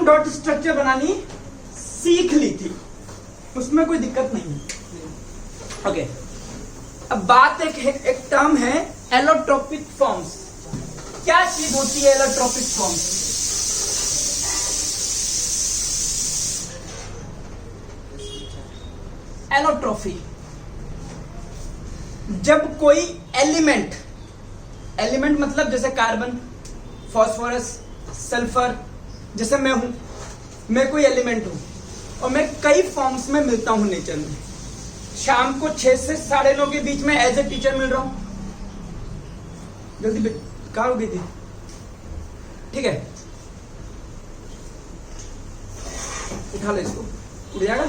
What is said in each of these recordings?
Electron dot structure बनानी सीख ली थी, उसमें कोई दिक्कत नहीं है। ओके, अब बात एक टर्म है एलोट्रोपिक फॉर्म्स। क्या चीज होती है एलोट्रोपिक फॉर्म्स? एलोट्रोफी, जब कोई एलिमेंट मतलब जैसे कार्बन, फास्फोरस, सल्फर, जैसे मैं कोई एलिमेंट हूं और मैं कई फॉर्म्स में मिलता हूं नेचर में। शाम को 6 से 9:30 के बीच में एज ए टीचर मिल रहा हूं। जल्दी कहाँ हो गई थी? ठीक है, उठा ले इसको, उड़ जाएगा,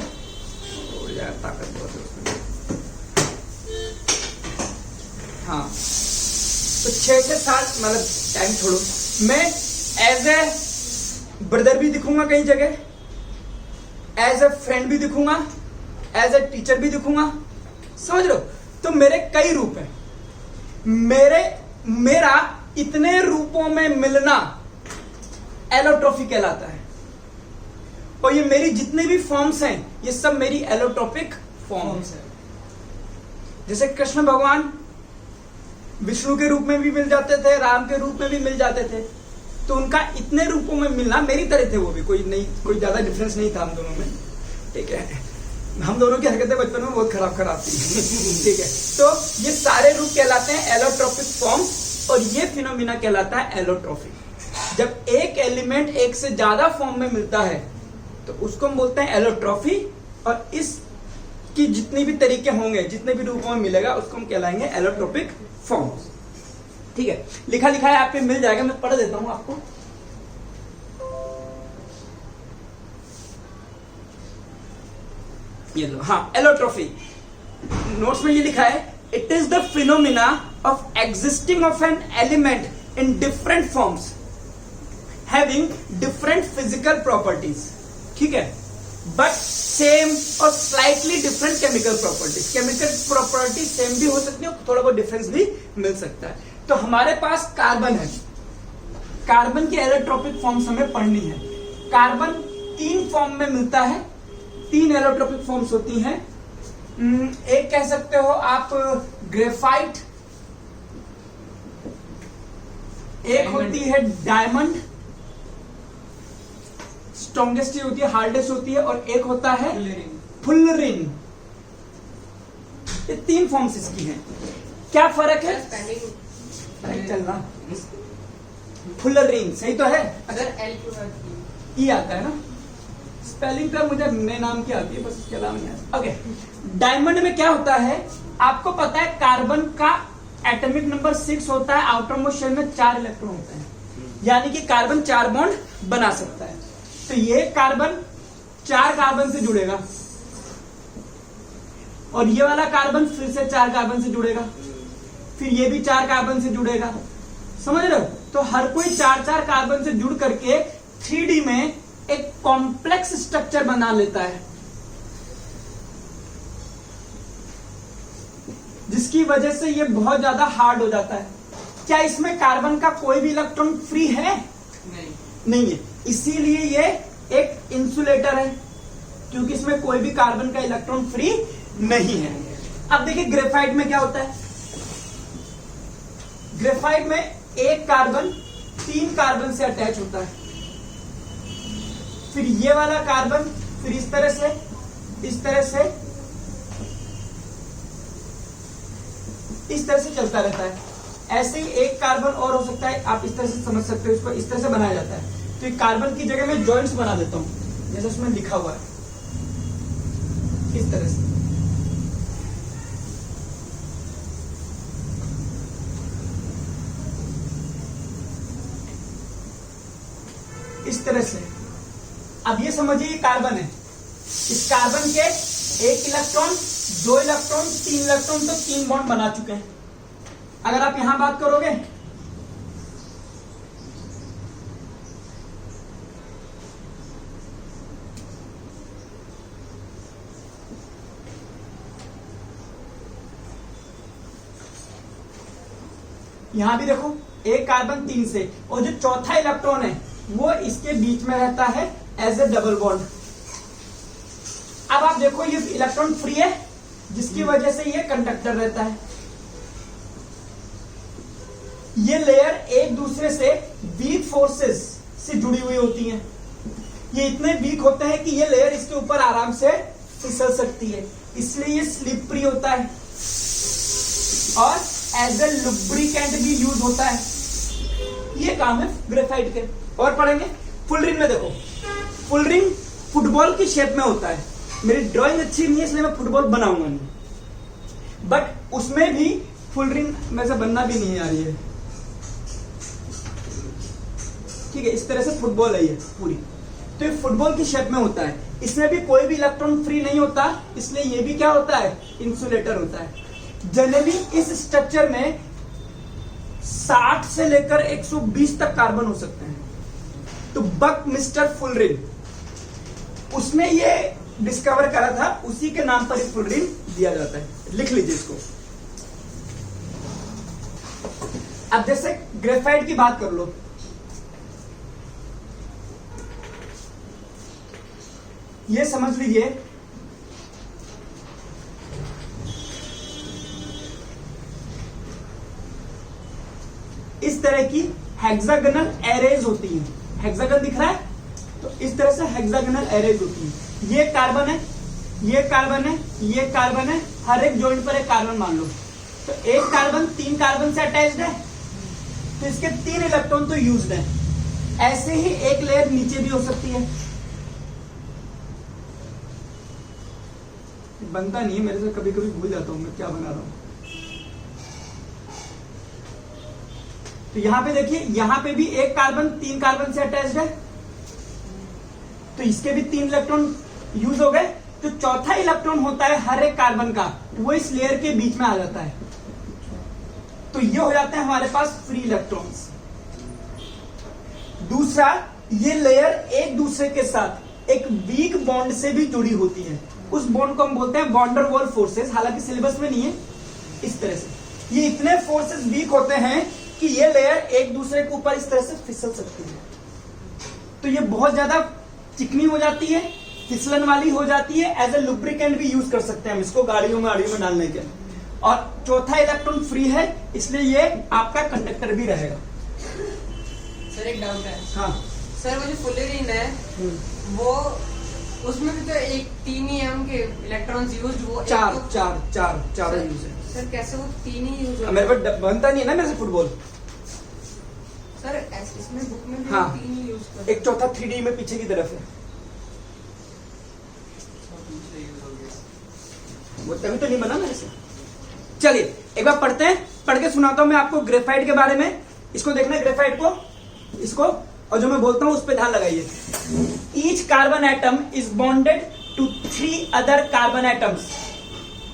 ताकत बहुत है उसमें। हाँ, तो 6 से 7 मतलब टाइम छोड़ो, मैं एज ए ब्रदर भी दिखूंगा कई जगह, एज ए फ्रेंड भी दिखूंगा, एज ए टीचर भी दिखूंगा, समझ लो। तो मेरे कई रूप हैं। मेरा इतने रूपों में मिलना एलोट्रोफी कहलाता है। और ये मेरी जितने भी फॉर्म्स हैं ये सब मेरी एलोट्रोपिक फॉर्म्स हैं। जैसे कृष्ण भगवान विष्णु के रूप में भी मिल जाते थे, राम के रूप में भी मिल जाते थे, तो उनका इतने रूपों में मिलना मेरी तरह थे। वो भी कोई ज्यादा डिफरेंस नहीं था हम दोनों में, ठीक है। हम दोनों की हरकतें बचपन में बहुत खराब थी ठीक है। तो ये सारे रूप कहलाते हैं एलोट्रोपिक फॉर्म्स, और ये फिनोमिना कहलाता है एलोट्रोफी। जब एक एलिमेंट एक से ज्यादा फॉर्म में मिलता है तो उसको हम बोलते हैं एलोट्रोफी, और इसकी जितनी भी तरीके होंगे, जितने भी रूपों में मिलेगा, उसको हम कहलाएंगे एलोट्रोपिक फॉर्म्स। ठीक है, लिखा है आप पे मिल जाएगा, मैं पढ़ देता हूं आपको। ये लो, हाँ, एलोट्रोफी नोट्स में ये लिखा है, it is the phenomena of existing of an element in different forms having different physical properties, ठीक है, बट सेम और slightly different chemical properties. Chemical property same भी हो सकती है, थोड़ा बहुत डिफरेंस भी मिल सकता है। तो हमारे पास कार्बन है, कार्बन की एलोट्रोपिक फॉर्म्स हमें पढ़नी है। कार्बन 3 फॉर्म में मिलता है, 3 एलोट्रोपिक फॉर्म्स होती हैं। एक कह सकते हो आप ग्रेफाइट, एक होती है डायमंड, स्ट्रॉन्गेस्ट होती है, हार्डेस्ट होती है, और एक होता है फुलरिन। ये 3 फॉर्म्स इसकी हैं। क्या फर्क है? चलना फुलरिन सही तो है। अच्छा, ई आता है ना, स्पेलिंग तो मुझे नए नाम की आती है, बस उसके अलावा नहीं आता। ओके, डायमंड में क्या होता है आपको पता है? कार्बन का एटॉमिक नंबर 6 होता है, आउटर मोस्ट शेल में 4 इलेक्ट्रॉन होते हैं, यानी कि कार्बन 4 बॉन्ड बना सकता है। तो ये कार्बन 4 कार्बन से जुड़ेगा, और ये वाला कार्बन फिर से 4 कार्बन से जुड़ेगा, फिर ये भी 4 कार्बन से जुड़ेगा, समझ रहे हो? तो हर कोई 4 कार्बन से जुड़ करके 3D में एक कॉम्प्लेक्स स्ट्रक्चर बना लेता है, जिसकी वजह से ये बहुत ज्यादा हार्ड हो जाता है। क्या इसमें कार्बन का कोई भी इलेक्ट्रॉन फ्री है? नहीं है। इसीलिए ये एक इंसुलेटर है, क्योंकि इसमें कोई भी कार्बन का इलेक्ट्रॉन फ्री नहीं है। अब देखिए ग्रेफाइट में क्या होता है। ग्रेफाइट में एक कार्बन 3 कार्बन से अटैच होता है, फिर ये वाला कार्बन, फिर इस तरह से, इस तरह से, इस तरह से चलता रहता है। ऐसे ही एक कार्बन और हो सकता है, आप इस तरह से समझ सकते हो, इसको इस तरह से बनाया जाता है। तो एक कार्बन की जगह मैं जॉइंट्स बना देता हूं, जैसे उसमें लिखा हुआ है, इस तरह से। इस तरह से। अब ये समझिए ये कार्बन है, इस कार्बन के 1 इलेक्ट्रॉन, 2 इलेक्ट्रॉन, 3 इलेक्ट्रॉन, तो 3 बॉन्ड बना चुके हैं। अगर आप यहां बात करोगे यहां भी देखो, एक कार्बन 3 से, और जो चौथा इलेक्ट्रॉन है वो इसके बीच में रहता है, एज ए डबल बॉन्ड। अब आप देखो ये इलेक्ट्रॉन फ्री है, जिसकी वजह से ये कंडक्टर रहता है। ये लेयर एक दूसरे से वीक फोर्सेस से जुड़ी हुई होती हैं। ये इतने वीक होते हैं कि ये लेयर इसके ऊपर आराम से फिसल सकती है, इसलिए ये स्लिपरी होता है और एज ए लुब्रिकेंट भी यूज होता है। ये काम है ग्रेफाइट के। और पढ़ेंगे फुल रिंग में। देखो फुल रिंग फुटबॉल की शेप में होता है। मेरी ड्राइंग अच्छी नहीं है इसलिए मैं फुटबॉल बनाऊंगा नहीं, बट उसमें भी फुल रिंग में से बनना भी नहीं आ रही है। ठीक है, इस तरह से फुटबॉल है ये पूरी, तो ये फुटबॉल की शेप में होता है। इसमें भी कोई भी इलेक्ट्रॉन फ्री नहीं होता, इसलिए ये भी क्या होता है, इंसुलेटर होता है। जनरली इस स्ट्रक्चर में 60 से लेकर 120 तक कार्बन हो सकते हैं। तो बक मिस्टर फुल रिंग उसने ये डिस्कवर करा था, उसी के नाम पर फुल रिंग दिया जाता है। लिख लीजिए इसको। अब जैसे ग्रेफाइट की बात कर लो, ये समझ लीजिए इस तरह की हेक्सागोनल एरेज होती हैं। हेक्सागन दिख रहा है, तो इस तरह से हेक्सागोनल एरेज होती है। ये कार्बन है, ये कार्बन है, ये कार्बन है, हर एक जॉइंट पर एक कार्बन मान लो। तो एक कार्बन 3 कार्बन से अटैच्ड है, तो इसके 3 इलेक्ट्रॉन तो यूज्ड है। ऐसे ही एक लेयर नीचे भी हो सकती है। बनता नहीं है मेरे से, कभी कभी भूल जाता हूं मैं क्या बना रहा हूं। तो यहां पे देखिए, यहां पे भी एक कार्बन 3 कार्बन से अटैच्ड है, तो इसके भी 3 इलेक्ट्रॉन यूज हो गए। तो चौथा इलेक्ट्रॉन होता है हर एक कार्बन का, वो इस लेयर के बीच में आ जाता है। तो ये हो जाते हैं हमारे पास फ्री इलेक्ट्रॉन्स। दूसरा, ये लेयर एक दूसरे के साथ एक वीक बॉन्ड से भी जुड़ी होती है। उस बॉन्ड को हम बोलते हैं वॉन डेर वाल फोर्सेस। हालांकि सिलेबस में नहीं है। इस तरह से ये इतने फोर्सेस वीक होते हैं कि ये लेयर एक दूसरे के ऊपर इस तरह से फिसल सकती है। तो ये बहुत ज्यादा चिकनी हो जाती है, फिसलन वाली हो जाती है। एज ए लुब्रिकेंट भी यूज कर सकते हैं हम इसको गाड़ियों में डालने के। और चौथा इलेक्ट्रॉन फ्री है, इसलिए ये आपका कंडक्टर भी रहेगा। सर एक डाउट है। हाँ सर, वो जो फुलेरिन है वो उसमें भी तो एक 3 ही एम के इलेक्ट्रॉन्स यूज, वो चार यूज है। सर कैसे वो 3 ही यूज? मेरे पास बनता नहीं है ना मेरे से फुटबॉल। सर इसमें बुक में भी हाँ, 3 ही यूज कर। एक चौथा 3D में पीछे की तरफ है, वो तभी तो नहीं बना मेरे से। चलिए एक बार पढ़ते हैं, पढ़ के सुनाता हूं मैं आपको ग्रेफाइट के बारे में। इसको देखना है ग्रेफाइट को, इसको, और जो मैं बोलता हूं उस पर ध्यान लगाइए। Each carbon atom is bonded to 3 other carbon atoms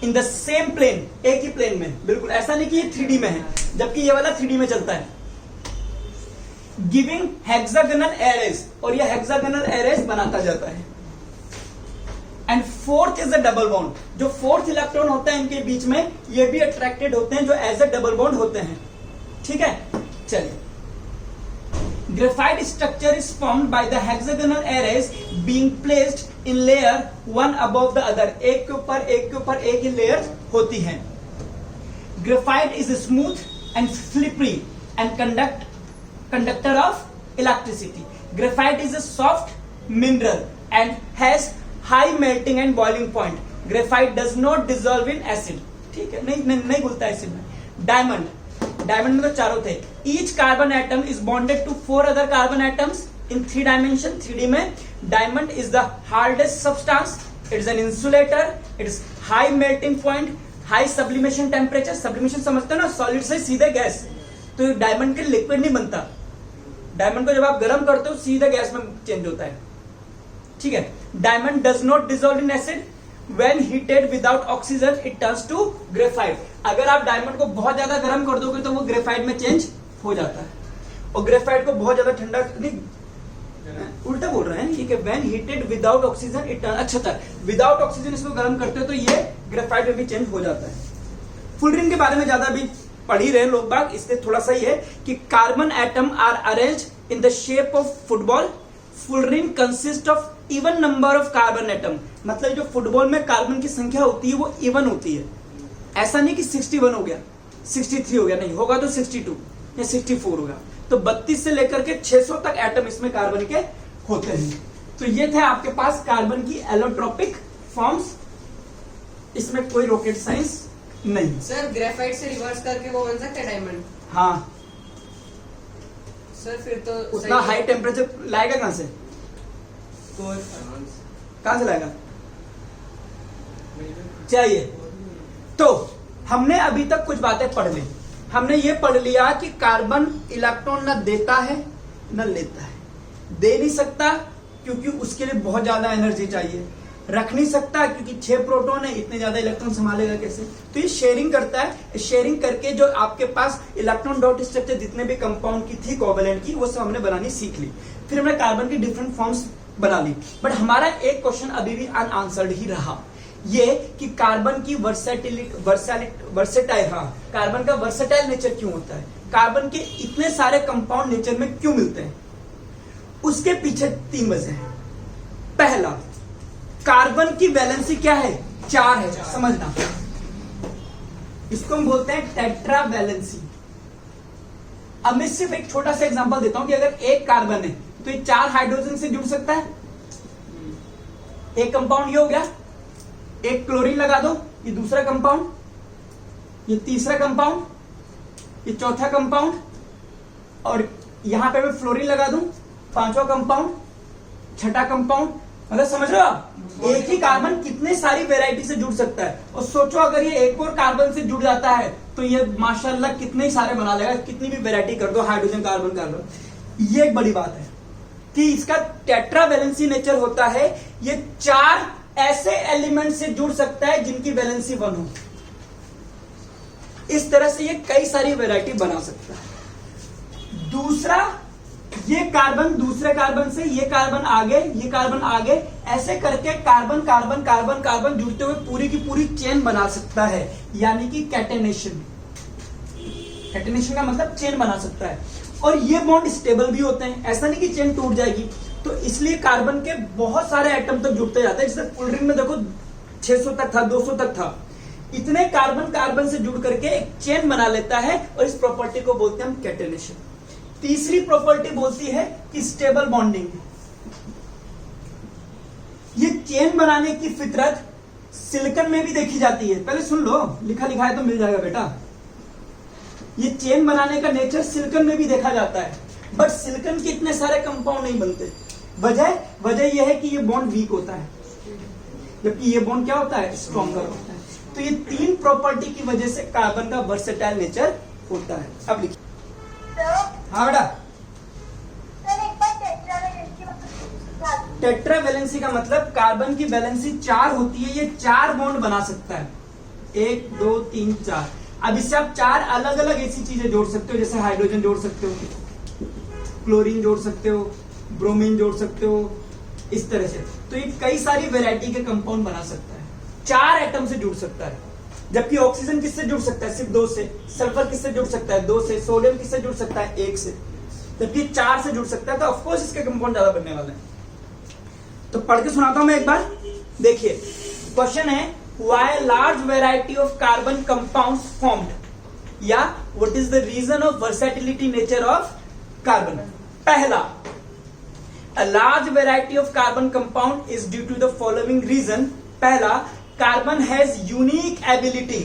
in the same plane, एक ही प्लेन में। बिल्कुल ऐसा नहीं कि ये 3D में है, जबकि ये वाला 3D में चलता है। गिविंग हेक्सागोनल एरेज, और ये हेक्सागोनल एरेज बनाता जाता है। And fourth is a double bond, जो फोर्थ इलेक्ट्रॉन होता है इनके बीच में, ये भी अट्रैक्टेड होते हैं, जो एज अ डबल बॉन्ड होते हैं। ठीक है, चलिए। Graphite structure is formed by the hexagonal arrays being placed in layer one above the other. एक के ऊपर एक ही लेयर होती है। Graphite is smooth and slippery and conductor of electricity. Graphite is a soft mineral and has high melting and boiling point. Graphite does not dissolve in acid. ठीक है, नहीं घुलता acid में। डायमंड में तो चारों थे। Each carbon atom is bonded to 4 other carbon atoms in 3 dimension. 3D में diamond is the hardest substance, it is an insulator, it is high melting point, high sublimation temperature. Sublimation समझते हो ना, solid से सीधे gas. तो diamond के liquid नहीं बनता, डायमंड को जब आप गर्म करते हो सीधे गैस में चेंज होता है। ठीक है, diamond does not dissolve in acid, when heated without oxygen it turns to graphite. अगर आप डायमंड को बहुत ज्यादा गर्म कर दोगे तो वो ग्रेफाइट में चेंज हो जाता है। और ग्रेफाइट को बहुत ज्यादा ठंडा नहीं, उल्टा बोल रहे हैं, ठीक है। when heated without oxygen it turns, अच्छा विदाउट ऑक्सीजन इसको गर्म करते हो तो ये ग्रेफाइट में भी चेंज हो जाता है। फुल रिंग के बारे में ज्यादा भी पढ़ ही रहे लोग बाग, इससे थोड़ा सा ही है कि carbon atom are arranged in the shape of football. Full ring consist of even number of carbon atom, मतलब जो फुटबॉल में कार्बन की संख्या होती है वो इवन होती है। ऐसा नहीं कि 61 हो गया, 63 हो गया, नहीं होगा तो 62 या 64 होगा। तो 32 से लेकर के 600 तक एटम इसमें कार्बन के होते हैं। तो ये थे आपके पास कार्बन की एलोट्रोपिक फॉर्म्स, इसमें कोई रॉकेट साइंस नहीं। सर ग्रेफाइट से रिवर्स करके वो बन सकता है डायमंड? हाँ, सर फिर तो उतना हाई टेम्परेचर लाएगा कहां से? कहां से लाएगा? चाहिए। तो हमने अभी तक कुछ बातें पढ़ ली। हमने ये पढ़ लिया कि कार्बन इलेक्ट्रॉन न देता है न लेता है। दे नहीं सकता क्योंकि उसके लिए बहुत ज्यादा एनर्जी चाहिए, रख नहीं सकता क्योंकि 6 प्रोटॉन है, इतने ज्यादा इलेक्ट्रॉन संभालेगा कैसे। तो ये शेयरिंग करता है। शेयरिंग करके जो आपके पास इलेक्ट्रॉन डॉट स्ट्रक्चर जितने भी कंपाउंड की थी कोवेलेंट की, वो सब हमने बनानी सीख ली। फिर हमने कार्बन की डिफरेंट फॉर्म्स बना ली। बट हमारा एक क्वेश्चन अभी भी अनआंसर्ड ही रहा, ये कि कार्बन की वर्सेटाइल, हाँ, कार्बन का वर्सेटाइल नेचर क्यों होता है, कार्बन के इतने सारे कंपाउंड नेचर में क्यों मिलते हैं। उसके पीछे 3 वजह है। पहला, कार्बन की वैलेंसी क्या है? 4 है, समझना। इसको हम बोलते हैं टेट्रा वैलेंसी। अब मैं सिर्फ एक छोटा सा एग्जांपल देता हूं कि अगर एक कार्बन है तो ये 4 हाइड्रोजन से जुड़ सकता है। एक कंपाउंड ये हो गया, एक क्लोरीन लगा दो, ये दूसरा कंपाउंड, ये तीसरा कंपाउंड, ये चौथा कंपाउंड, और यहां पे मैं फ्लोरीन लगा दूं, 5वां कंपाउंड, 6ठा कंपाउंड। मतलब समझ रहे हो आप, एक ही कार्बन कितने सारी वेराइटी से जुड़ सकता है। और सोचो अगर ये एक और कार्बन से जुड़ जाता है तो ये माशाल्लाह कितने ही सारे बना लेगा, कितनी भी वेराइटी कर दो, हाइड्रोजन कार्बन कार्बन। ये एक बड़ी बात है कि इसका टेट्रा वैलेंसी नेचर होता है। ये 4 ऐसे एलिमेंट से जुड़ सकता है जिनकी वैलेंसी 1 हो। इस तरह से ये कई सारी वैरायटी बना सकता है। दूसरा, ये कार्बन दूसरे कार्बन से, ये कार्बन आगे, ये कार्बन आगे, ऐसे करके कार्बन कार्बन कार्बन कार्बन जुड़ते हुए पूरी की पूरी चेन बना सकता है, यानी कि कैटेनेशन। कैटेनेशन का मतलब चेन बना सकता है। और ये बॉन्ड स्टेबल भी होते हैं, ऐसा नहीं कि चेन टूट जाएगी। तो इसलिए कार्बन के बहुत सारे एटम तक जुड़ते जाते हैं। जैसे फुल रिंग में देखो 600 तक था, 200 तक था। इतने कार्बन कार्बन से जुड़ करके एक चेन बना लेता है, और इस प्रॉपर्टी को बोलते हैं हम कैटेनेशन। तीसरी प्रॉपर्टी बोलती है कि स्टेबल बॉन्डिंग। ये चेन बनाने की फितरत सिलिकॉन में भी देखी जाती है। पहले सुन लो, लिखा लिखा है तो मिल जाएगा बेटा। ये चेन बनाने का नेचर सिलिकॉन में भी देखा जाता है, बट सिलिकॉन के इतने सारे कंपाउंड नहीं बनते। वजह यह है कि ये बॉन्ड वीक होता है, जबकि ये बॉन्ड क्या होता है? स्ट्रॉन्गर होता है। तो ये 3 प्रॉपर्टी की वजह से कार्बन का वर्सेटाइल नेचर होता है। अब लिखिए। हाँ बेटा, टेट्रा वैलेंसी का मतलब कार्बन की वैलेंसी 4 होती है। ये 4 बॉन्ड बना सकता है, 1 2 3 4। अब इससे आप 4 अलग अलग ऐसी चीजें जोड़ सकते हो, जैसे हाइड्रोजन जोड़ सकते हो, क्लोरीन जोड़ सकते हो, ब्रोमीन जोड़ सकते हो, इस तरह से। तो ये कई सारी वैरायटी के कंपाउंड बना सकता है। 4 एटम से जुड़ सकता है। जबकि ऑक्सीजन किससे जुड़ सकता है? सिर्फ 2 से। सल्फर किससे जुड़ सकता है? 2 से। सोडियम किससे जुड़ सकता है? 1 से। जबकि 4 से जुड़ सकता है। तो ऑफकोर्स इसके कंपाउंड ज्यादा बनने वाले हैं। तो पढ़ के सुनाता हूं मैं एक बार, देखिए। क्वेश्चन है, why large variety of carbon compounds formed, या what is the reason of versatility nature of carbon. पहला, a large variety of carbon compound is due to the following reason. पहला, carbon has unique ability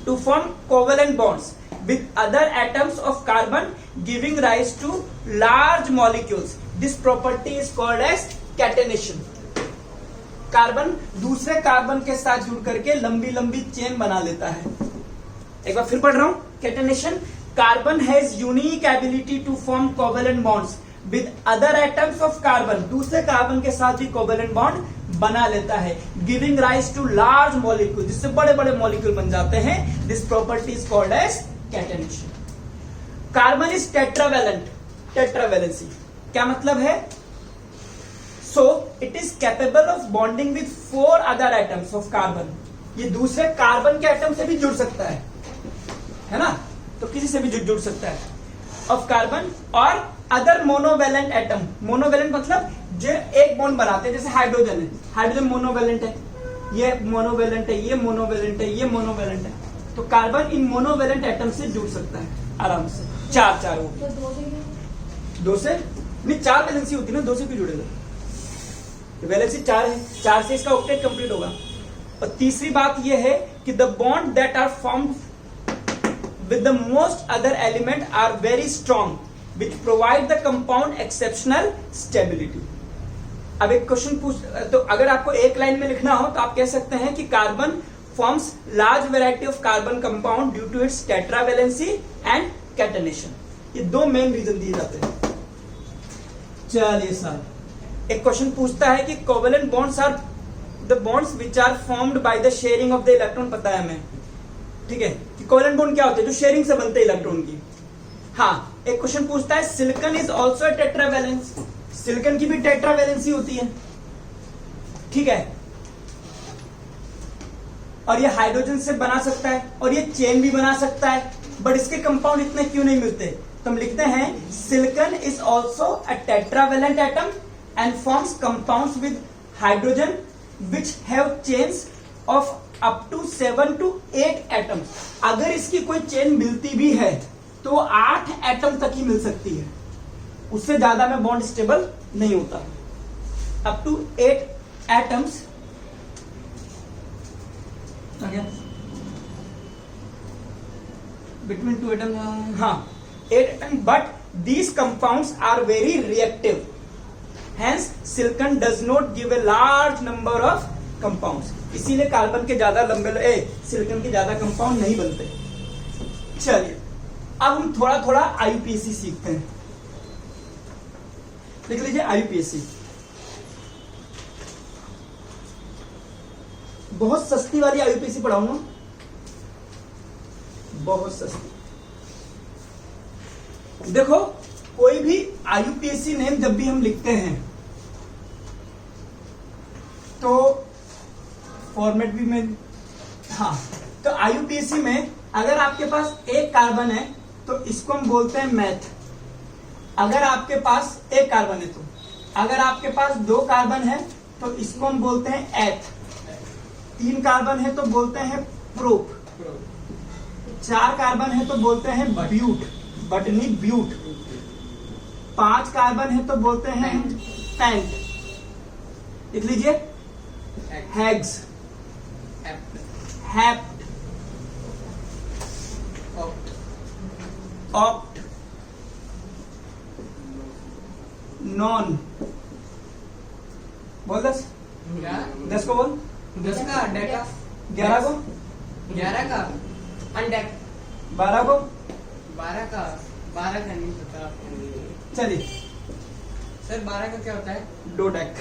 to form covalent bonds with other atoms of carbon, giving rise to large molecules. This property is called as catenation. Carbon दूसरे carbon के साथ जुड़ करके लंबी लंबी chain बना लेता है। एक बार फिर पढ़ रहा हूं, catenation. Carbon has unique ability to form covalent bonds with other atoms of carbon. दूसरे कार्बन के साथ भी कोवेलेंट बॉन्ड बना लेता है, giving rise to large molecule, जिससे बड़े बड़े मॉलिक्यूल बन जाते हैं। This property is called as catenation. Carbon is tetravalent. Tetravalency क्या मतलब है? So it is capable of bonding with 4 other atoms of carbon. ये दूसरे कार्बन के एटम से भी जुड़ सकता है ना? तो किसी से भी जुड़ सकता है ऑफ कार्बन, और अदर मोनोवेलेंट एटम, मोनोवेलेंट मतलब जो एक बॉन्ड बनाते हैं, जैसे हाइड्रोजन है, हाइड्रोजन मोनोवेलेंट है, ये मोनोवेलेंट है, ये मोनोवेलेंट है, ये मोनोवेलेंट है, तो कार्बन इन मोनोवेलेंट एटम से जुड़ सकता है आराम से, चार चार वो दो से नहीं, चार वैलेंसी होती है ना, दो से क्यों जुड़ेगा, वैलेंसी चार है, चार से इसका ऑक्टेट कंप्लीट होगा। और तीसरी बात यह है कि the bond that are formed with the most other element are very strong which provide the compound exceptional stability। अब एक क्वेश्चन पूछ, तो अगर आपको एक लाइन में लिखना हो तो आप कह सकते हैं कि carbon forms large variety of carbon compound due to its tetravalency and catenation. ये दो मेन रीजन दिए जाते हैं। चलिए सर, एक क्वेश्चन पूछता है कि covalent bonds are the bonds which are formed by the sharing of the electron. पता है हमें, ठीक है, कि कोवेलेंट बॉन्ड क्या होते हैं, जो शेयरिंग से बनते हैं इलेक्ट्रॉन की। हाँ, एक क्वेश्चन पूछता है सिलिकॉन इज आल्सो टेट्रावैलेंस, सिलिकॉन की भी टेट्रावैलेंसी होती है, ठीक है, और ये हाइड्रोजन से बना सकता है और ये चेन भी बना सकता है, बट इसके कंपाउंड इतने क्यों नहीं मिलते, तो हम लिखते हैं silicon is also a tetravalent atom and forms compounds with hydrogen which have chains of up to 7 to 8 atom. अगर इसकी कोई चेन मिलती भी है तो 8 एटम तक ही मिल सकती है, उससे ज्यादा में बॉन्ड स्टेबल नहीं होता। Up to 8 atoms, between 2 atom, हाँ 8 atom, but these compounds are very reactive, hence silicon does not give a large number of compounds. इसीलिए कार्बन के ज्यादा लंबे सिलिकॉन के ज्यादा कंपाउंड नहीं बनते। चलिए अब हम थोड़ा थोड़ा आईयूपीएसी सीखते हैं। लिख लीजिए आईयूपीएसी, बहुत सस्ती वाली आईयूपीएसी पढ़ाऊंगा, बहुत सस्ती। देखो, कोई भी आईयूपीएसी नेम जब भी हम लिखते हैं तो फॉर्मेट भी में, हाँ, तो आईयूपीएसी में अगर आपके पास एक कार्बन है तो इसको हम बोलते हैं मैथ। अगर आपके पास एक कार्बन है तो, अगर आपके पास 2 कार्बन है तो इसको हम बोलते हैं एथ, 3 कार्बन है तो बोलते हैं प्रोप, 4 कार्बन है तो बोलते हैं ब्यूट, बटनी ब्यूट, 5 कार्बन है तो बोलते हैं पेंट। लिख लीजिए हेक्स, हेप्ट, ऑक्ट, नॉन। बोल 10, 10 को बोल, 10 का डेका, 11 को, 11 का अनडेक, 12 को, 12 का नहीं पता आपको। चलिए सर 12 का क्या होता है? डोडेक।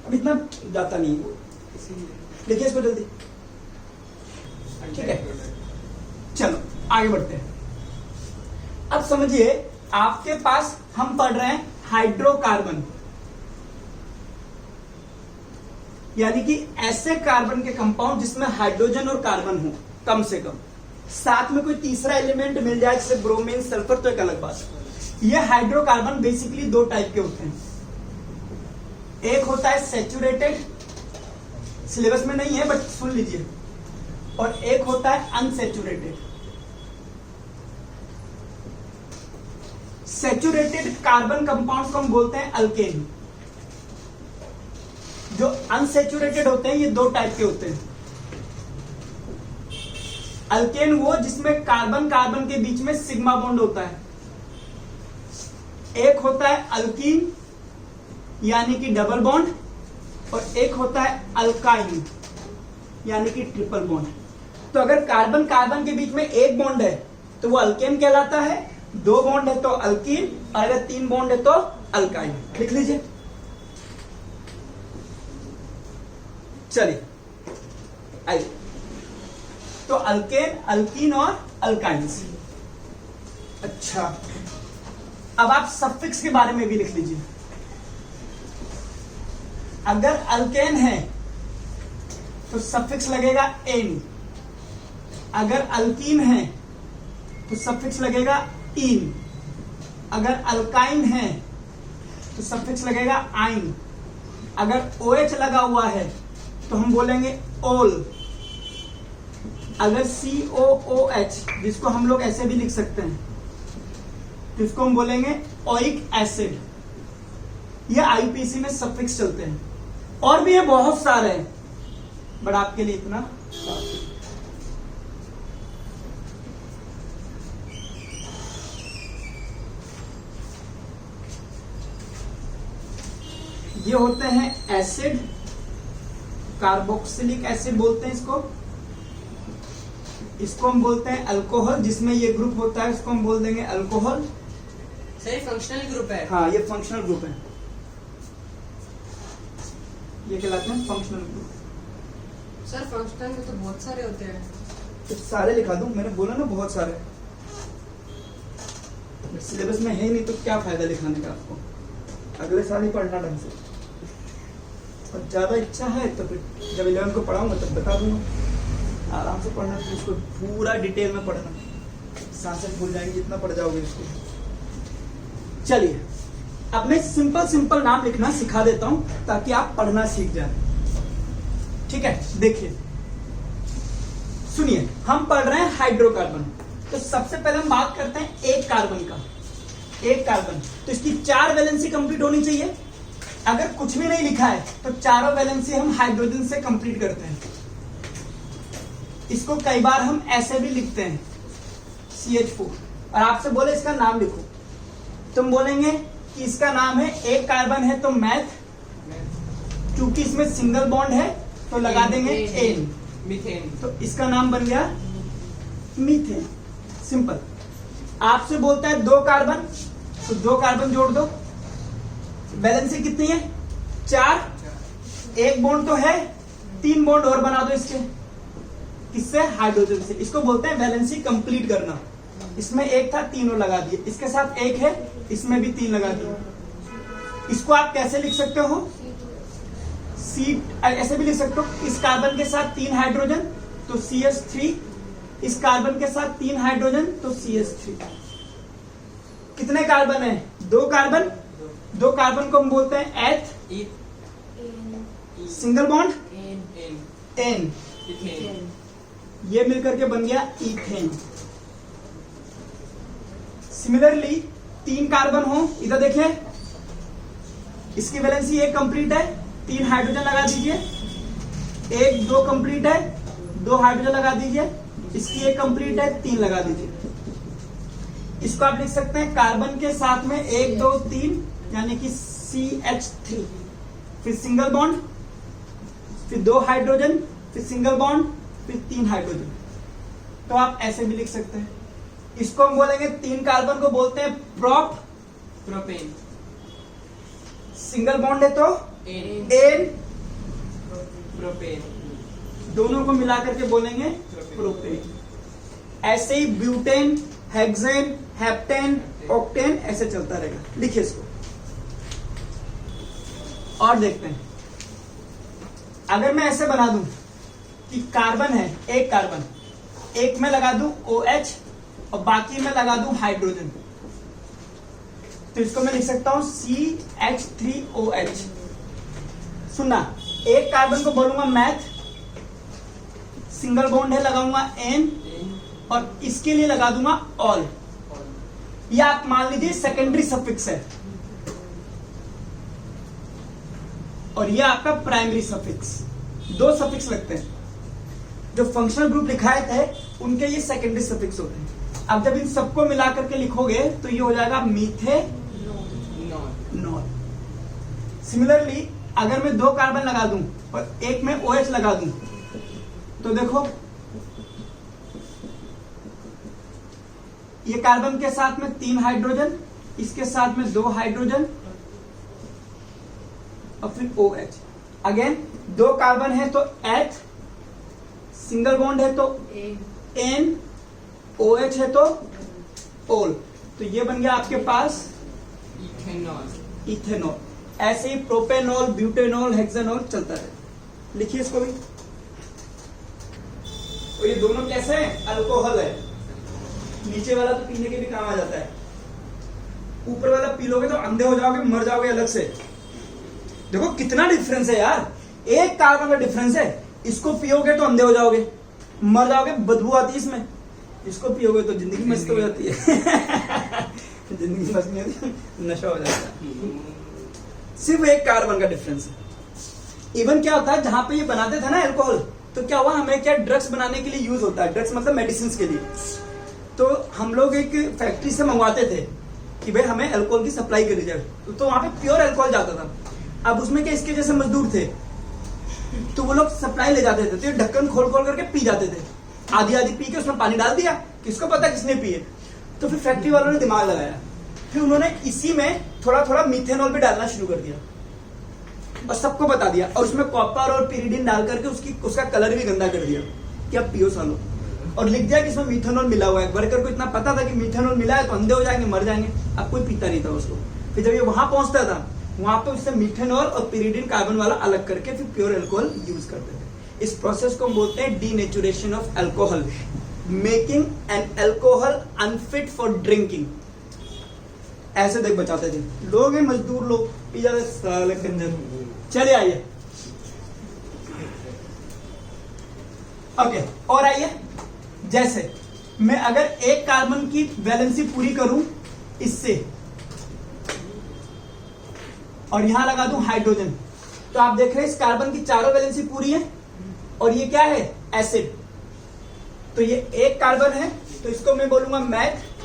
अब इतना जाता नहीं है, लिखिए इसको जल्दी, ठीक है। चलो आगे बढ़ते हैं। अब समझिए, आपके पास हम पढ़ रहे हैं हाइड्रोकार्बन, यानी कि ऐसे कार्बन के कंपाउंड जिसमें हाइड्रोजन और कार्बन हो कम से कम, साथ में कोई तीसरा एलिमेंट मिल जाए जैसे ब्रोमीन, सल्फर, तो एक अलग बात। ये हाइड्रोकार्बन बेसिकली 2 टाइप के होते हैं। एक होता है सैचुरेटेड, सिलेबस में नहीं है बट सुन लीजिए, और एक होता है अनसैचुरेटेड। सैचुरेटेड कार्बन कंपाउंड्स को हम बोलते हैं अल्केन। जो अनसैचुरेटेड होते हैं ये 2 टाइप के होते हैं। अल्केन वो जिसमें कार्बन कार्बन के बीच में सिग्मा बॉन्ड होता है। एक होता है अल्कीन यानी कि डबल बॉन्ड, और एक होता है अल्काइन यानी कि ट्रिपल बॉन्ड। तो अगर कार्बन कार्बन के बीच में एक बॉन्ड है तो वो अल्केन कहलाता है, 2 बॉन्ड है तो अल्कीन, और अगर 3 बॉन्ड है तो अल्काइन। लिख लीजिए। चलिए आइए, तो अल्केन, अल्कीन और अल्काइंस। अच्छा, अब आप सफिक्स के बारे में भी लिख लीजिए। अगर अल्केन है तो सफिक्स लगेगा एन, अगर अल्कीन है तो सफिक्स लगेगा इन, अगर अल्काइन है तो सफिक्स लगेगा आइन, अगर OH लगा हुआ है तो हम बोलेंगे ओल, अगर COOH जिसको हम लोग ऐसे भी लिख सकते हैं तो इसको हम बोलेंगे ओइक एसिड। ये IPC में सफिक्स चलते हैं, और भी है बहुत सारे हैं, बट आपके लिए इतना काफी। ये होते हैं एसिड, कार्बोक्सिलिक एसिड बोलते हैं इसको। इसको हम बोलते हैं अल्कोहल, जिसमें ये ग्रुप होता है इसको हम बोल देंगे अल्कोहल। सही फंक्शनल ग्रुप है। हाँ, ये फंक्शनल ग्रुप है, ये कहलाते हैं फंक्शनल ग्रुप। सर फंक्शनल में तो बहुत सारे होते हैं। तो सारे लिखा दूं, मैंने बोला ना बहुत सारे, सिलेबस में है ही नहीं तो क्या फायदा लिखाने का आपको, अगले साल ही पढ़ना ढंग से। और ज्यादा इच्छा है तो फिर जब 11 को पढ़ाऊंगा तब बता दूंगा, आराम से पढ़ना, फिर उसको पूरा डिटेल में पढ़ना, सांसें भूल जाएंगे जितना पढ़ जाओगे इसको। चलिए अब मैं सिंपल सिंपल नाम लिखना सिखा देता हूं ताकि आप पढ़ना सीख जाए। ठीक है, देखिए सुनिए, हम पढ़ रहे हैं हाइड्रोकार्बन। तो सबसे पहले हम बात करते हैं एक कार्बन का। एक कार्बन तो इसकी 4 वैलेंसी कंप्लीट होनी चाहिए। अगर कुछ भी नहीं लिखा है तो चारों वैलेंसी हम हाइड्रोजन से कंप्लीट करते हैं। इसको कई बार हम ऐसे भी लिखते हैं CH4, और आपसे बोले इसका नाम लिखो, तुम बोलेंगे कि इसका नाम है, एक कार्बन है तो मैथ, क्योंकि इसमें सिंगल बॉन्ड है तो लगा देंगे एन, मीथेन। तो इसका नाम बन गया मीथेन। सिंपल। आपसे बोलता है 2 कार्बन, तो 2 कार्बन जोड़ दो, वैलेंसी कितनी है 4, एक बॉन्ड तो है, 3 बॉन्ड और बना दो इसके, किससे, हाइड्रोजन से। इसको बोलते हैं वैलेंसी कंप्लीट करना। इसमें एक था, 3 और लगा दिए, इसके साथ एक है, इसमें भी 3 लगा दिए। इसको आप कैसे लिख सकते हो, सी ऐसे भी लिख सकते हो, इस कार्बन के साथ 3 हाइड्रोजन तो CH3, इस कार्बन के साथ 3 हाइड्रोजन तो CH3। कितने कार्बन है, 2 कार्बन, 2 कार्बन को हम बोलते हैं एथ, सिंगल बॉन्ड एन, ये मिलकर के बन गया इथेन। सिमिलरली 3 कार्बन हो, इधर देखिए, इसकी वैलेंसी 1 कंप्लीट है, 3 हाइड्रोजन लगा दीजिए, 1 2 कंप्लीट है, 2 हाइड्रोजन लगा दीजिए, इसकी 1 कंप्लीट है, 3 लगा दीजिए। इसको आप लिख सकते हैं कार्बन के साथ में 1 2 3 यानी कि CH3, फिर सिंगल बॉन्ड, फिर 2 हाइड्रोजन, फिर सिंगल बॉन्ड, फिर 3 हाइड्रोजन। तो आप ऐसे भी लिख सकते हैं। इसको हम बोलेंगे, 3 कार्बन को बोलते हैं प्रोपेन, सिंगल बॉन्ड है तो एन, प्रोपेन, दोनों को मिला करके बोलेंगे प्रोपेन। ऐसे ही ब्यूटेन, हेक्सेन, हेप्टेन, ऑक्टेन ऐसे चलता रहेगा। लिखिए इसको और देखते हैं। अगर मैं ऐसे बना दूं कि कार्बन है, एक कार्बन, एक में लगा दूं OH और बाकी में लगा दूं हाइड्रोजन, तो इसको मैं लिख सकता हूं CH3OH। सुनना, एक कार्बन को बोलूंगा मैथ, सिंगल बॉन्ड है लगाऊंगा N, और इसके लिए लगा दूंगा ऑल। या आप मान लीजिए सेकेंडरी सफिक्स है, और ये आपका प्राइमरी सफिक्स। 2 सफिक्स लगते हैं। जो फंक्शनल ग्रुप लिखाए थे उनके ये सेकेंडरी सफिक्स होते हैं। अब जब इन सबको मिला करके लिखोगे तो ये हो जाएगा मीथेनॉल। सिमिलरली अगर मैं 2 कार्बन लगा दूं और एक में OH लगा दूं तो देखो, ये कार्बन के साथ में 3 हाइड्रोजन, इसके साथ में 2 हाइड्रोजन और फिर OH। अगेन 2 कार्बन है तो एथ, सिंगल बॉन्ड है तो एन, OH है तो ओल। तो ये बन गया आपके पास इथेनॉल। ऐसे ही प्रोपेनॉल, ब्यूटेनॉल, हेक्सेनॉल चलता है। लिखिए इसको भी। तो ये दोनों कैसे हैं, अल्कोहल है। नीचे वाला तो पीने के भी काम आ जाता है। ऊपर वाला पी लोगे तो अंधे हो जाओगे, मर जाओगे अलग से। देखो कितना डिफरेंस है यार, एक कार्बन का डिफरेंस है। इसको पियोगे तो अंधे हो जाओगे, मर जाओगे, बदबू आती है इसमें। इसको पियोगे तो जिंदगी मस्त हो जाती है। जिंदगी मस्त नहीं होती, नशा हो जाता है। सिर्फ एक कार्बन का डिफरेंस है। इवन क्या होता है, जहां पे ये बनाते थे ना अल्कोहल, तो क्या हुआ, हमें क्या ड्रग्स बनाने के लिए यूज होता है, ड्रग्स मतलब मेडिसिन के लिए। तो हम लोग एक फैक्ट्री से मंगवाते थे कि भाई हमें अल्कोहल की सप्लाई करी जाए, तो वहां पे प्योर अल्कोहल जाता था। अब उसमें क्या, इसके जैसे मजदूर थे, तो वो लोग सप्लाई ले जाते थे, तो ये ढक्कन खोल खोल करके पी जाते थे। आधी आधी पी के उसमें पानी डाल दिया, किसको पता किसने पिए। तो फिर फैक्ट्री वालों ने दिमाग लगाया, फिर उन्होंने इसी में थोड़ा थोड़ा मीथेनॉल भी डालना शुरू कर दिया और सबको बता दिया, और उसमें कॉपर और पिरिडिन डाल करके उसका कलर भी गंदा कर दिया कि अब पियो सालो, और लिख दिया कि इसमें मीथेनॉल मिला हुआ है। वर्कर को इतना पता था कि मीथेनॉल मिला है तो अंधे हो जाएंगे, मर जाएंगे। अब कोई पीता नहीं था उसको। फिर जब ये वहां पहुंचता था, वहां पे उससे मीथेनॉल और पिरिडिन कार्बन वाला अलग करके फिर प्योर अल्कोहल यूज करते थे। इस प्रोसेस को हम बोलते हैं denaturation of alcohol, making an alcohol unfit for drinking. ऐसे देख बचाते थे लोग, हैं मजदूर लोग, पी जाते साले कंजर। चलिए आइए, ओके, और आइए, जैसे मैं अगर एक कार्बन की वैलेंसी पूरी करूं इससे, और यहां लगा दूं हाइड्रोजन, तो आप देख रहे हैं इस कार्बन की चारों वैलेंसी पूरी है, और ये क्या है, एसिड। तो ये एक कार्बन है, तो इसको मैं बोलूंगा मैथ।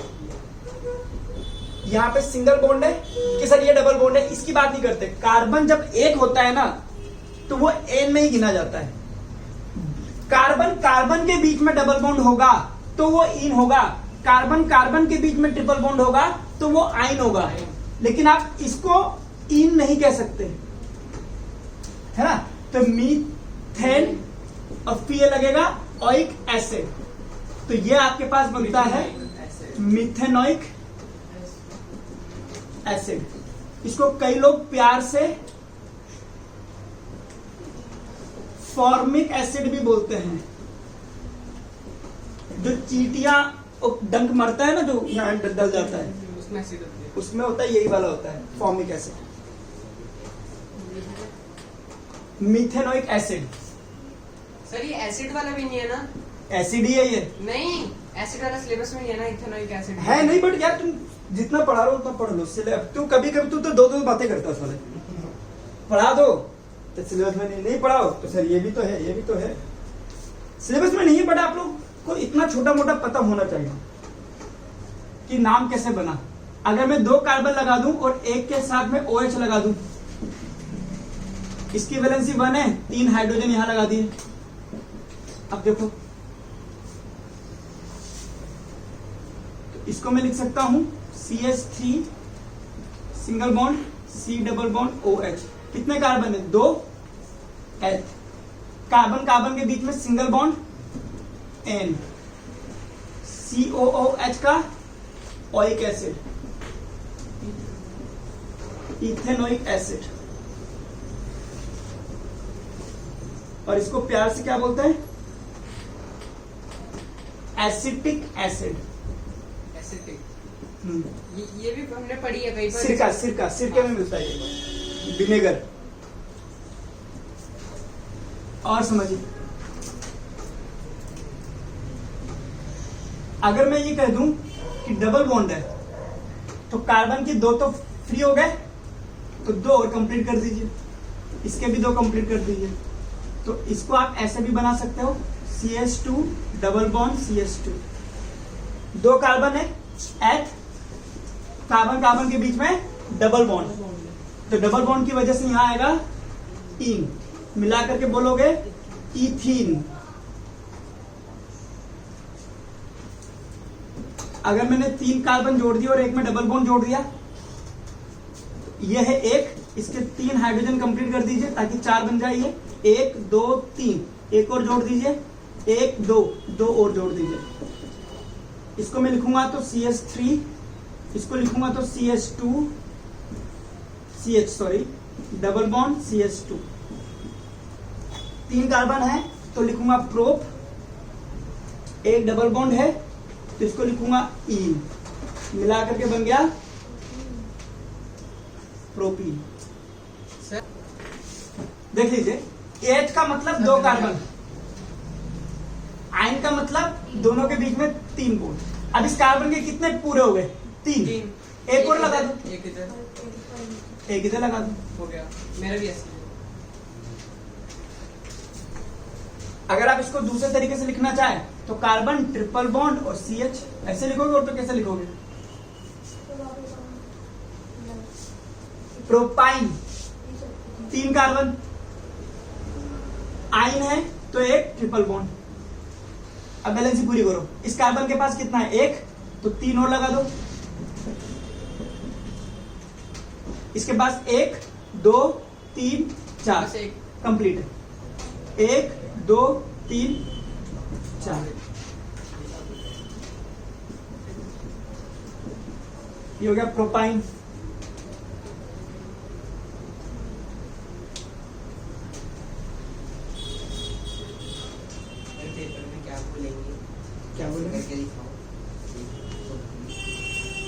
यहां पे सिंगल बॉन्ड है कि सर ये डबल बॉन्ड है, इसकी बात नहीं करते। कार्बन जब एक होता है ना, तो वो एन में ही गिना जाता है। कार्बन कार्बन के बीच में डबल बॉन्ड होगा तो वो इन होगा, कार्बन कार्बन के बीच में ट्रिपल बॉन्ड होगा तो वो आइन होगा। लेकिन आप इसको इन नहीं कह सकते, है ना। तो मीथेन और पीए लगेगा ओइक एसिड, तो ये आपके पास बनता है मिथेनोइक एसिड। इसको कई लोग प्यार से फॉर्मिक एसिड भी बोलते हैं। जो चींटियां डंक मरता है ना, जो यहाँ डल जाता है, उसमें होता है, यही वाला होता है formic acid, methanoic acid. Sir ये एसिड वाला भी नहीं है ना? एसिड ही है ये। नहीं, एसिड वाला सिलेबस में नहीं है ना, इथेनोइक एसिड है नहीं, बट यार तुम जितना पढ़ा रहे हो उतना पढ़ लो। तू कभी कभी तू तो दो बातें करता साले, पढ़ा दो तो सिलेबस में नहीं पढ़ाओ तो सर ये भी तो है, ये भी तो है। सिलेबस में नहीं पढ़ा, आप लोग को इतना छोटा मोटा पता होना चाहिए कि नाम कैसे बना। अगर मैं 2 कार्बन लगा दूं और एक के साथ में OH लगा दूं, इसकी वैलेंसी 1 है, 3 हाइड्रोजन यहां लगा दिए। अब देखो, तो इसको मैं लिख सकता हूं CH3 single bond C double bond OH। कितने कार्बन है, 2 H। कार्बन कार्बन के बीच में सिंगल बॉन्ड N, COOH का ओइक एसिड, इथेनोइक एसिड। और इसको प्यार से क्या बोलते हैं, एसिटिक एसिड। एसिटिक, ये भी हमने पढ़ी है कई बार। सिरका, सिरका, सिरके में मिलता है ये, विनेगर। और समझिए, अगर मैं ये कह दूं कि डबल बॉन्ड है, तो कार्बन की 2 तो फ्री हो गए, तो 2 और कंप्लीट कर दीजिए, इसके भी 2 कंप्लीट कर दीजिए। तो इसको आप ऐसे भी बना सकते हो, CH2 double bond CH2। 2 carbon है, H, कार्बन कार्बन के बीच में डबल बॉन्ड, तो डबल बॉन्ड की वजह से यहां आएगा इन, मिला करके बोलोगे इथीन। अगर मैंने 3 कार्बन जोड़ दिया और एक में डबल बॉन्ड जोड़ दिया, ये है 1, इसके 3 हाइड्रोजन कंप्लीट कर दीजिए ताकि 4 बन जाए। ये 1 2 3, एक और जोड़ दीजिए, 1 2 और जोड़ दीजिए। इसको मैं लिखूंगा तो CH3, इसको लिखूंगा तो CH2 double bond CH2। 3 carbon है तो लिखूंगा प्रोप, 1 डबल बॉन्ड है तो इसको लिखूंगा इन, मिला करके बन गया प्रोपीन। सर देख लीजिए, एच का मतलब 2 कार्बन, आयन का मतलब दोनों के बीच में 3 बॉन्ड। अब इस कार्बन के कितने पूरे हो गए? 3। एक और लगा दो, एक इधर एक इधर लगा दो। हो गया, मेरा भी ऐसे। अगर आप इसको दूसरे तरीके से लिखना चाहें तो कार्बन ट्रिपल बॉन्ड और CH ऐसे लिखोगे, और तो कैसे लिखोगे? प्रोपाइन 3 कार्बन, आयन है तो एक ट्रिपल बॉन्ड। अब बैलेंस पूरी करो। इस कार्बन के पास कितना है? 1, तो 3 और लगा दो। इसके पास 1 2 3 4 बस एक। कंप्लीट है। 1 2 3 4, ये हो गया प्रोपाइन। पेपर में क्या बोलेंगे? क्या बोलेंगे? करके दिखाओ।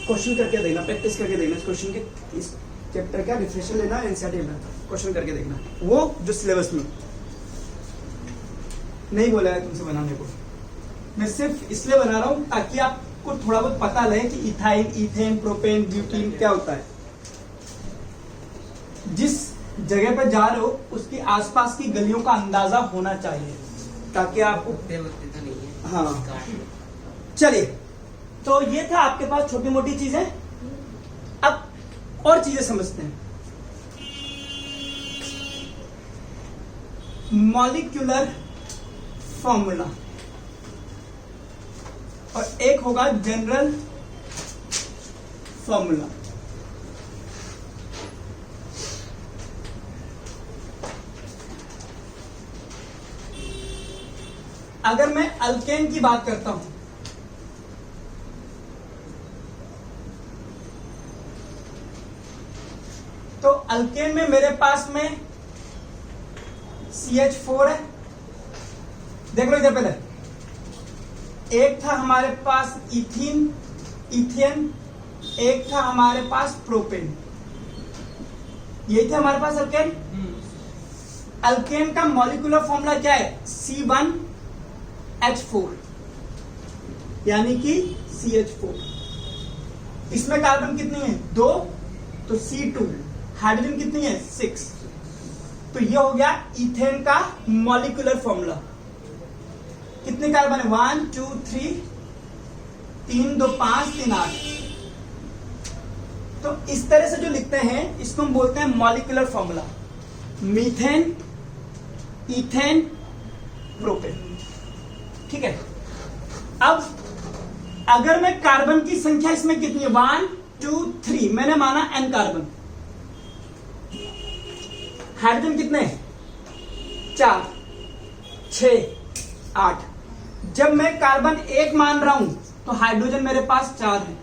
क्वेश्चन करके देखना, प्रैक्टिस करके देखना इस क्वेश्चन के, इस चैप्टर का रिफ्रेशर लेना, एनसीईआरटी में क्वेश्चन करके देखना, वो जो सिलेबस में नहीं बोला है तुमसे बनाने को। मैं सिर्फ इसलिए बना रहा हूं ताकि आपको थोड़ा बहुत पता लगे कि इथाइन, इथेन, प्रोपेन, ब्यूटीन क्या होता है। जिस जगह पर जा रहे हो उसके आसपास की गलियों का अंदाजा होना चाहिए ताकि आपको। होते होते तो नहीं है। हाँ, चलिए, तो ये था आपके पास छोटी मोटी चीजें। अब और चीजें समझते हैं। मॉलिक्यूलर फॉर्मूला और एक होगा जनरल फॉर्मूला। अगर मैं अल्केन की बात करता हूं तो अल्केन में मेरे पास में CH4 है। देख लो इधर पहले, एक था हमारे पास इथीन, इथेन, एक था हमारे पास प्रोपेन, यही था हमारे पास अल्केन। अल्केन का मॉलिक्यूलर फॉर्मूला क्या है? C1H4, यानी कि CH4। इसमें कार्बन कितनी है? 2, तो C2। हाइड्रोजन कितनी है? 6। तो ये हो गया इथेन का मॉलिक्यूलर फॉर्मूला। कितने कार्बन है? 1 2 3, 3 2 5 3 8। तो इस तरह से जो लिखते हैं इसको हम बोलते हैं molecular formula. Methane, ethane, propane. ठीक है। अब अगर मैं कार्बन की संख्या इसमें कितनी है? 1 2 3, मैंने माना n कार्बन। हाइड्रोजन कितने? 4 6 8। जब मैं कार्बन 1 मान रहा हूं तो हाइड्रोजन मेरे पास 4 है।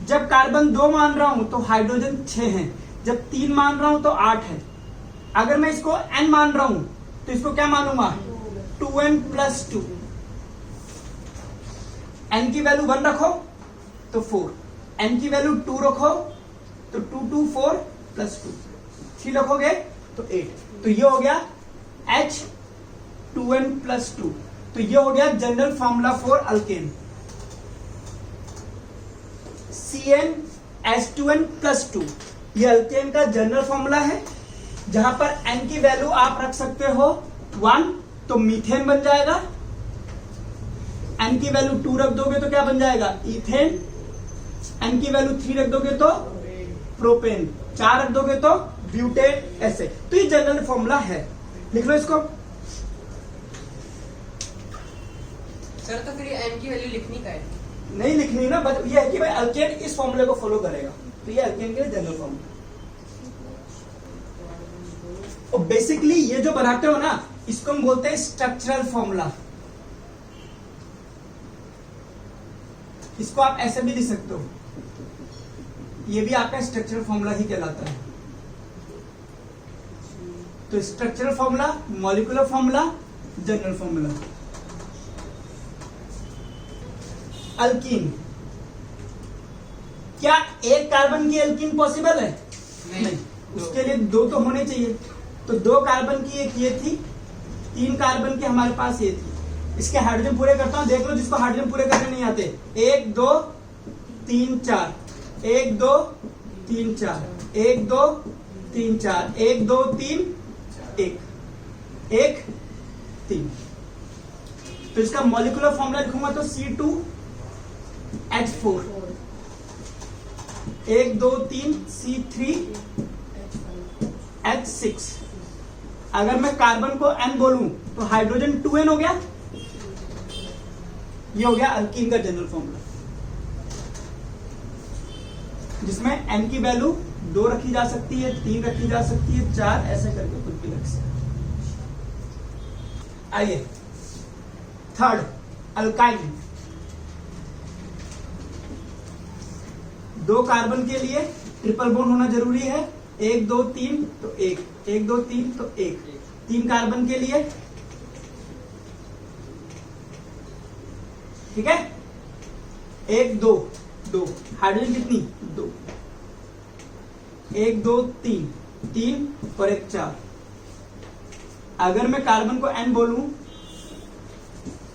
जब कार्बन 2 मान रहा हूं तो हाइड्रोजन 6 है। जब 3 मान रहा हूं तो 8 है। अगर मैं इसको n मान रहा हूं तो इसको क्या मानूंगा? 2n + 2। n की वैल्यू 1 रखो तो 4, n की वैल्यू 2 रखो तो 2 2 4 + 2, 3 रखोगे तो 8। तो ये हो गया H2n + 2। तो ये हो गया general formula for alkane, CnH2n + 2। ये अल्केन का जनरल फॉर्मूला है, जहां पर n की वैल्यू आप रख सकते हो 1 तो मीथेन बन जाएगा। n की वैल्यू 2 रख दोगे तो क्या बन जाएगा? इथेन। n की वैल्यू 3 रख दोगे तो प्रोपेन, 4 रख दोगे तो ब्यूटेन, ऐसे। तो ये जनरल फॉर्मूला है, लिख लो इसको। सर तो फिर n की वैल्यू लिखनी का है? नहीं लिखनी ना, बट ये है कि भाई अल्केन इस फॉर्मूले को फॉलो करेगा, तो ये अल्केन के लिए जनरल फॉर्मूला। और बेसिकली ये जो बनाते हो ना, इसको हम बोलते हैं स्ट्रक्चरल फॉर्मूला। इसको आप ऐसे भी लिख सकते हो, ये भी आपका स्ट्रक्चरल फॉर्मूला ही कहलाता है। तो structural formula, molecular formula, general formula. Alkyne, क्या एक कार्बन की अल्कीन पॉसिबल है? नहीं। उसके लिए 2 तो होने चाहिए। तो 2 कार्बन की एक ये थी, 3 कार्बन की हमारे पास ये थी। इसके हाइड्रोजन पूरे करता हूं, देख लो जिसको हाइड्रोजन पूरे करने नहीं आते। 1 2 3 4, 1 2 3 4, 1 2 3 4, 1 2 3 1 1 3। तो इसका मॉलिक्यूलर फॉर्मूला लिखूंगा तो C2H4, 1 2 3 C3H6। अगर मैं कार्बन को N बोलूं तो हाइड्रोजन 2N हो गया। ये हो गया अल्कीन का जनरल फॉर्मूला, जिसमें N की वैल्यू 2 रखी जा सकती है, 3 रखी जा सकती है, 4 ऐसे करके कुछ भी रख सकते। आइए थर्ड, अल्काइल। 2 कार्बन के लिए ट्रिपल बॉन्ड होना जरूरी है। 1 2 3 तो 1, 1 2 3 तो 1। 3 कार्बन के लिए, ठीक है, 1 2 2। हाइड्रोजन कितनी? 2। 1 2 3 3 और 1 4। अगर मैं कार्बन को N बोलूं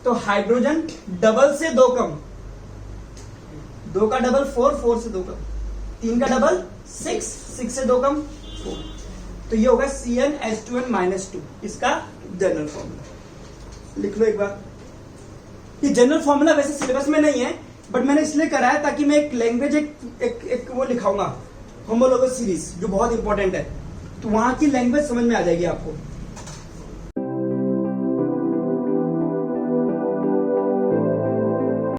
तो हाइड्रोजन डबल से 2 कम, 2 का डबल 4, 4 से 2 कम, 3 का डबल 6, 6 से 2 कम 4। तो ये होगा CnH2n-2, इसका जनरल फॉर्मूला। लिख लो एक बार। ये जनरल फॉर्मूला वैसे सिलेबस में नहीं है, बट मैंने इसलिए करा है ताकि मैं एक लैंग्वेज एक वो लिखाऊंगा, होमोलोगस सीरीज, जो बहुत इंपॉर्टेंट है, तो वहां की लैंग्वेज समझ में आ जाएगी आपको।